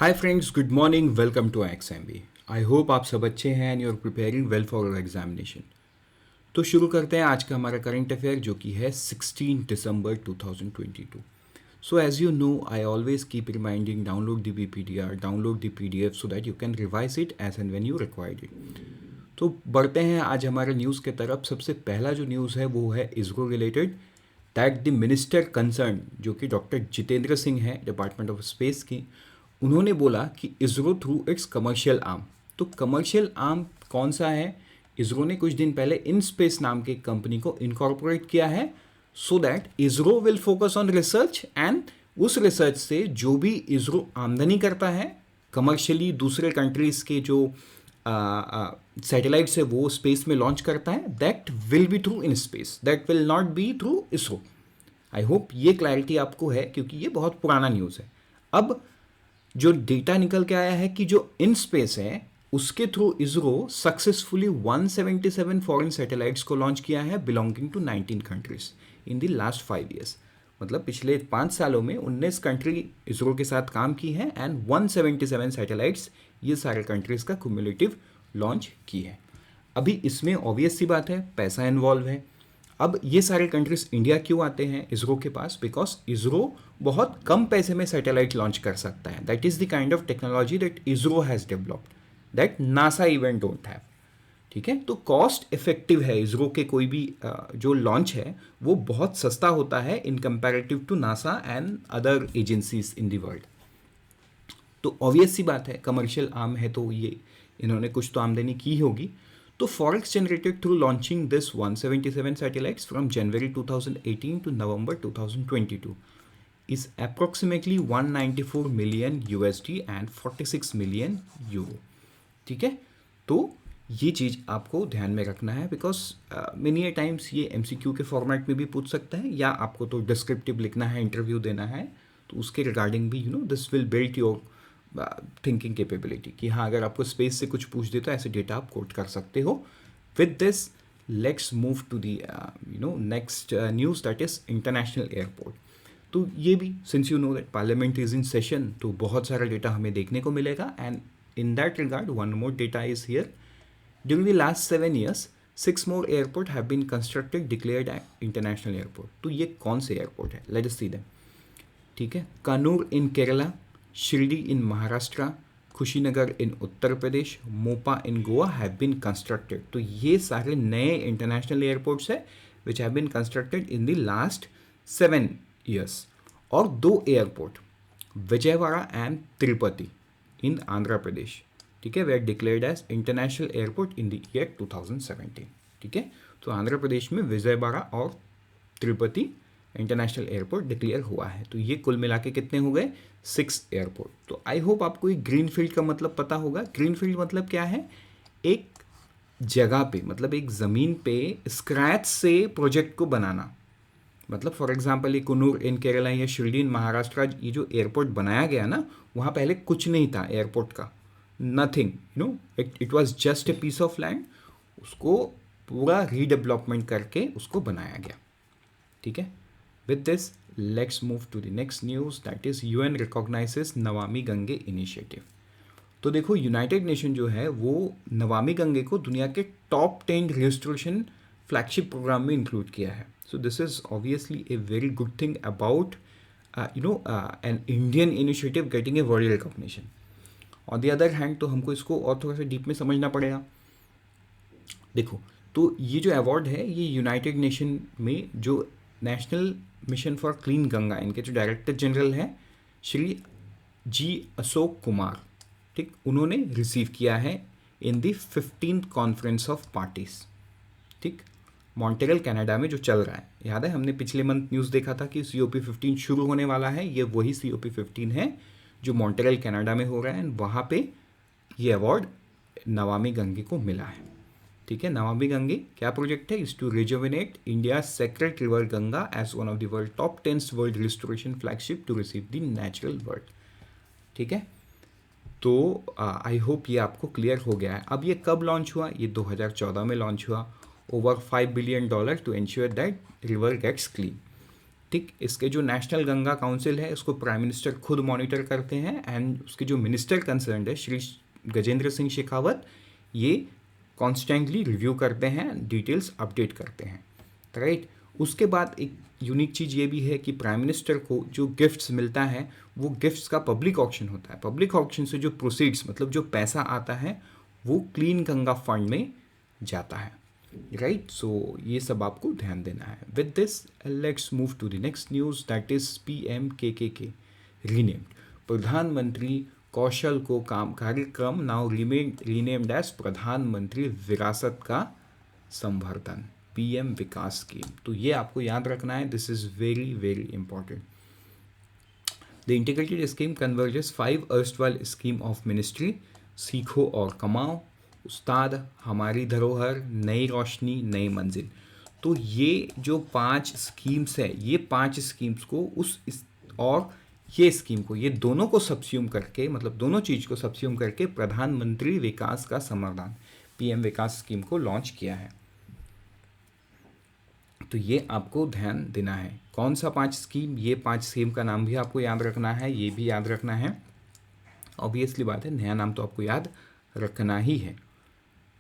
Hi friends, good morning, welcome to XMB. I hope आप सब अच्छे हैं and you are preparing well for your examination. तो शुरू करते हैं आज का हमारा करंट अफेयर जो कि है 16 दिसंबर 2022। So as you know, I always keep reminding download the BPDR, download the PDF so that you can revise it as and when you required it. तो बढ़ते हैं आज हमारे न्यूज़ के तरफ। सबसे पहला जो न्यूज़ है वो है ISRO related, that the minister concern जो कि डॉक्टर जितेंद्र सिंह है डिपार्टमेंट ऑफ स्पेस की, उन्होंने बोला कि ISRO through it's commercial arm. तो कमर्शियल आर्म कौन सा है? इसरो ने कुछ दिन पहले इन स्पेस नाम के कंपनी को इनकॉर्पोरेट किया है so that ISRO will focus on research and उस रिसर्च से जो भी इसरो आमदनी करता है कमर्शियली दूसरे कंट्रीज़ के जो सैटेलाइट्स है वो स्पेस में लॉन्च करता है, that will be through in space, that will not be through ISRO. I hope ये क्लैरिटी आपको है क्योंकि ये बहुत पुराना न्यूज़ है। अब जो डेटा निकल के आया है कि जो इन स्पेस है उसके through ISRO successfully 177 foreign satellites को लॉन्च किया है belonging to 19 countries in the last 5 years. मतलब पिछले 5 सालों में 19 कंट्री इसरो के साथ काम की है एंड 177 सैटेलाइट्स ये सारे कंट्रीज का क्यूमुलेटिव लॉन्च की है। अभी इसमें ऑब्वियस सी बात है, पैसा इन्वॉल्व है। अब ये सारे कंट्रीज इंडिया क्यों आते हैं इसरो के पास? बिकॉज इसरो बहुत कम पैसे में सैटेलाइट लॉन्च कर सकता है। That is the kind of technology that ISRO has developed that NASA even don't have. ठीक है, तो कॉस्ट इफेक्टिव है इसरो के कोई भी जो लॉन्च है वो बहुत सस्ता होता है in comparative to NASA and other agencies in the world. तो ऑब्वियस सी बात है, कमर्शियल आर्म है तो ये इन्होंने कुछ तो आमदनी की होगी। तो forex generated through launching this 177 satellites from January 2018 to November 2022 is approximately 194 million USD and 46 million euro. ठीक है, तो ये चीज़ आपको ध्यान में रखना है बिकॉज मेनी टाइम्स ये MCQ के फॉर्मेट में भी पूछ सकता है या आपको तो डिस्क्रिप्टिव लिखना है, इंटरव्यू देना है तो उसके रिगार्डिंग भी this will build your thinking capability कि हाँ अगर आपको स्पेस से कुछ पूछ दे तो ऐसे डेटा आप कोट कर सकते हो। With this let's move to the next news that is international airport. तो ये भी since you know that parliament is in session तो बहुत सारा डेटा हमें देखने को मिलेगा and in that regard one more data is here. During the last 7 years 6 more airport have been constructed declared international airport. तो ये कौन से एयरपोर्ट है? Let us see them. ठीक है, Kannur in Kerala, Shirdi in Maharashtra, Kushinagar in Uttar Pradesh, Mopa in Goa have been constructed. तो ये सारे नए इंटरनेशनल एयरपोर्ट्स है which have been constructed in the last 7 years। और 2 airport Vijayawada and Tirupati in Andhra Pradesh, ठीक है, they are declared as international airport in the year 2017। ठीक है, तो आंध्र प्रदेश में विजयवाड़ा और तिरुपति इंटरनेशनल एयरपोर्ट डिक्लेयर हुआ है। तो ये कुल मिला के कितने हो गए? 6 एयरपोर्ट। तो आई होप आपको एक ग्रीन फील्ड का मतलब पता होगा। ग्रीन फील्ड मतलब क्या है? एक जगह पे, मतलब एक ज़मीन पे स्क्रैच से प्रोजेक्ट को बनाना। मतलब फॉर एग्जांपल ये कन्नूर इन केरला या शिरडी इन महाराष्ट्र, ये जो एयरपोर्ट बनाया गया ना, वहाँ पहले कुछ नहीं था एयरपोर्ट का, nothing, it was just a piece of land. उसको पूरा रीडेवलपमेंट करके उसको बनाया गया। ठीक है, with this let's move to the next news that is UN recognises Namami Gange initiative. तो देखो, यूनाइटेड नेशन जो है वो नमामि गंगे को दुनिया के टॉप 10 रेस्टोरेशन फ्लैगशिप प्रोग्राम में इंक्लूड किया है। So this is obviously a very good thing about an Indian initiative getting a world recognition. On the other hand, तो हमको इसको और थोड़ा सा डीप में समझना पड़ेगा। देखो, तो ये जो अवार्ड है ये यूनाइटेड नेशन में जो national mission for clean Ganga, इनके जो डायरेक्टर जनरल हैं श्री जी अशोक कुमार, ठीक, उन्होंने रिसीव किया है in the 15th conference of parties. ठीक, मॉन्ट्रियल कनाडा में जो चल रहा है। याद है हमने पिछले मंथ न्यूज़ देखा था कि COP15 शुरू होने वाला है। ये वही COP15 है जो मॉन्ट्रियल कनाडा में हो रहा है। वहाँ पे ये अवार्ड नमामि गंगे को मिला है। ठीक है, नमामि गंगे क्या प्रोजेक्ट है? Is to rejuvenate India sacred river Ganga as one of the world top 10 world restoration flagship to receive the natural world. ठीक है, तो आई होप ये आपको क्लियर हो गया है। अब ये कब लॉन्च हुआ? ये 2014 में लॉन्च हुआ। over $5 billion to ensure that river gets clean। ठीक, इसके जो नेशनल गंगा काउंसिल है उसको प्राइम मिनिस्टर खुद मॉनिटर करते हैं, एंड उसके जो मिनिस्टर कंसर्न है श्री गजेंद्र सिंह शेखावत, ये कॉन्स्टेंटली रिव्यू करते हैं, डिटेल्स अपडेट करते हैं, राइट। उसके बाद एक यूनिक चीज़ ये भी है कि प्राइम मिनिस्टर को जो गिफ्ट्स मिलता है वो गिफ्ट्स का पब्लिक ऑक्शन होता है। पब्लिक ऑक्शन से जो प्रोसीड्स मतलब जो पैसा आता है वो क्लीन गंगा फंड में जाता है, राइट। सो ये सब आपको ध्यान देना है। With this let's move to the next news, that is PMKKK renamed, Pradhan Mantri Kaushal को काम कार्यक्रम नाउ रीनेम्ड एज प्रधानमंत्री विरासत का संवर्धन, PM विकास स्कीम। तो ये आपको याद रखना है, this is very very important. The integrated scheme converges 5 erstwhile scheme of ministry, सीखो और कमाओ, उस्ताद, हमारी धरोहर, नई रोशनी, नई मंजिल। तो ये जो 5 स्कीम्स है, ये 5 स्कीम्स को और ये स्कीम को, ये दोनों को सब्स्यूम करके, मतलब दोनों चीज़ को सब्स्यूम करके प्रधानमंत्री विकास का समाधान PM विकास स्कीम को लॉन्च किया है। तो ये आपको ध्यान देना है। कौन सा 5 स्कीम, ये 5 स्कीम का नाम भी आपको याद रखना है, ये भी याद रखना है। ऑब्वियसली बात है, नया नाम तो आपको याद रखना ही है।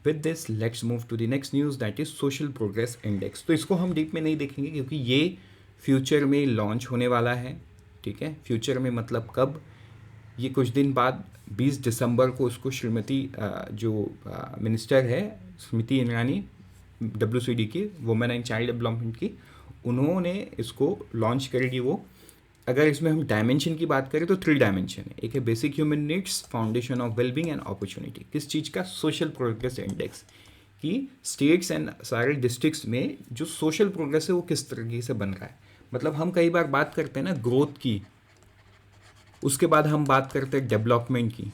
With this let's move to the next news, that is social progress index. तो इसको हम डीप में नहीं देखेंगे क्योंकि ये फ्यूचर में लॉन्च होने वाला है, ठीक है। फ्यूचर में मतलब कब, ये कुछ दिन बाद 20 दिसंबर को उसको श्रीमती जो मिनिस्टर है स्मृति ईरानी WCD की, वुमेन एंड चाइल्ड डेवलपमेंट की, उन्होंने इसको लॉन्च करेगी वो। अगर इसमें हम डायमेंशन की बात करें तो 3 डायमेंशन है। एक है basic human needs, foundation of wellbeing and opportunity. किस चीज़ का? सोशल प्रोग्रेस इंडेक्स, कि स्टेट्स एंड सारे डिस्ट्रिक्ट्स में जो सोशल प्रोग्रेस है वो किस तरीके से बन रहा है। मतलब हम कई बार बात करते हैं ना ग्रोथ की, उसके बाद हम बात करते हैं डेवलपमेंट की,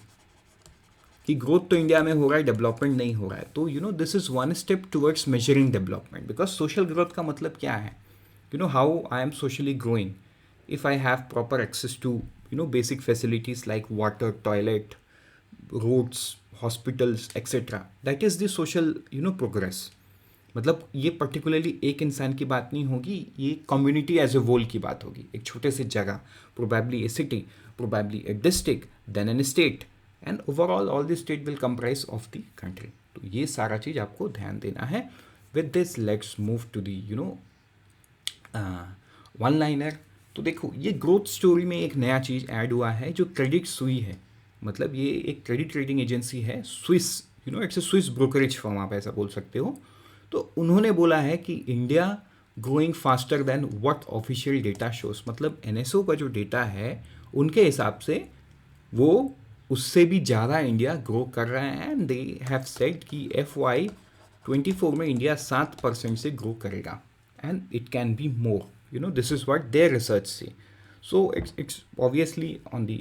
कि ग्रोथ तो इंडिया में हो रहा है, डेवलपमेंट नहीं हो रहा है। तो this is one step towards measuring development, because social growth का मतलब क्या है? How I am socially growing if I have proper access to basic facilities like water, toilet, roads, hospitals, etc. That is the social progress. मतलब ये particularly एक इंसान की बात नहीं होगी, ये कम्युनिटी एज ए होल की बात होगी। एक छोटे से जगह, probably a city, probably a district, then an state, and overall all the state will comprise of the country. तो ये सारा चीज़ आपको ध्यान देना है। With this let's move to the one liner. तो देखो, ये ग्रोथ स्टोरी में एक नया चीज़ ऐड हुआ है जो क्रेडिट सुई है। मतलब ये एक क्रेडिट रेटिंग एजेंसी है, Swiss, it's a Swiss brokerage firm, आप ऐसा बोल सकते हो। तो उन्होंने बोला है कि India growing faster than what official data shows. मतलब NSO का जो डेटा है उनके हिसाब से वो उससे भी ज़्यादा इंडिया ग्रो कर रहा है। एंड दे हैव सेड कि FY24 में इंडिया 7% से ग्रो करेगा, and it can be more. This is what their research say. So it's obviously on the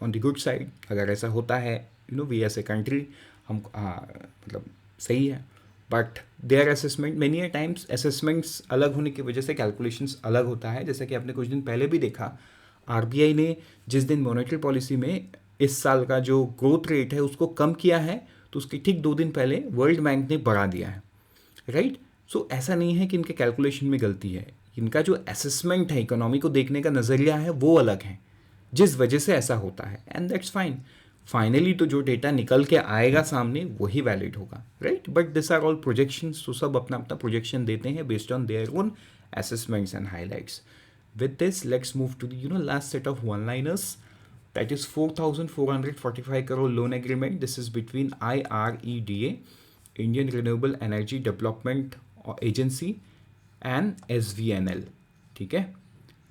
on the good side. अगर ऐसा होता है we as a country, हम मतलब सही है। But their assessment, many a times assessments अलग होने की वजह से कैलकुलेशंस अलग होता है। जैसा कि आपने कुछ दिन पहले भी देखा, RBI ने जिस दिन मॉनेटरी पॉलिसी में इस साल का जो ग्रोथ रेट है उसको कम किया है, तो उसके ठीक 2 दिन पहले वर्ल्ड बैंक ने बढ़ा दिया है, राइट। सो ऐसा नहीं है कि इनके कैलकुलेशन में गलती है, इनका जो असेसमेंट है, इकोनॉमी को देखने का नज़रिया है, वो अलग है, जिस वजह से ऐसा होता है। And that's fine. फाइनली तो जो डेटा निकल के आएगा सामने वही वैलिड होगा, right. But this are all projections, तो सब अपना अपना प्रोजेक्शन देते हैं based on their own assessments and highlights. With this let's move to the last set of one liners, that is 4,445 crore loan agreement. This is between IREDA, Indian Renewable Energy Development Agency, and SVNL, ठीक है।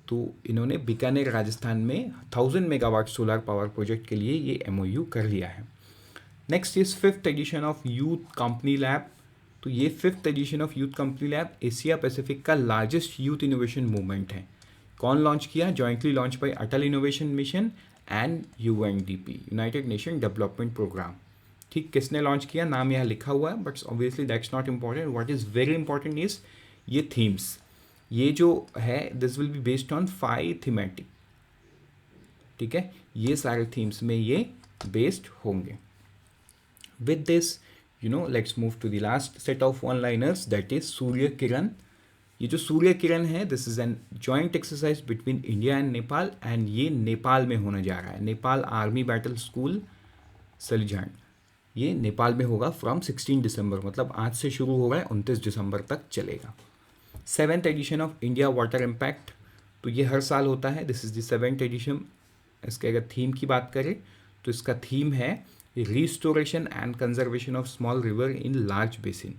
तो इन्होंने बीकानेर राजस्थान में 1000 megawatt solar power project के लिए ये MOU कर लिया है। Next is 5th edition of youth company lab. तो ये 5th edition of youth company lab Asia Pacific का लार्जेस्ट यूथ इनोवेशन मूवमेंट है। कौन लॉन्च किया? Jointly launch by Atal innovation mission and UNDP, United Nation development programme. ठीक, किसने launch किया? नाम यहाँ लिखा हुआ है, but obviously that's not important. What is very important is ये थीम्स, ये जो है this will be based on 5 thematic, ठीक है। ये सारे थीम्स में ये बेस्ड होंगे। With this let's move to the last set of one liners, that is Surya Kiran. ये जो सूर्य किरण है, this is an joint exercise between India and Nepal, and ये नेपाल में होने जा रहा है। Nepal army battle school Salijan, ये नेपाल में होगा फ्रॉम 16 दिसंबर, मतलब आज से शुरू हो रहा है, 29 दिसंबर तक चलेगा। 7th edition of India water impact, तो ये हर साल होता है, this is the 7th addition. इसके अगर थीम की बात करें तो इसका थीम है restoration and conservation of small river in large basin.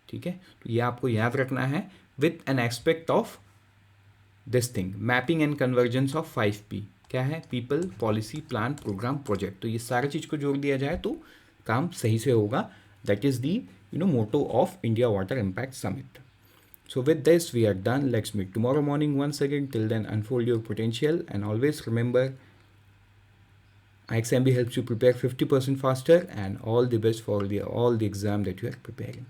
ठीक है, तो ये आपको याद रखना है with an aspect of this thing, mapping and convergence of 5P। क्या है? People, policy, plan, programme, project. तो ये सारी चीज़ को जोड़ दिया जाए तो काम सही से होगा। That is the motto of India water impact summit. So with this we are done. Let's meet tomorrow morning once again. Till then, unfold your potential and always remember, IXMB helps you prepare 50% faster, and all the best for all the exam that you are preparing.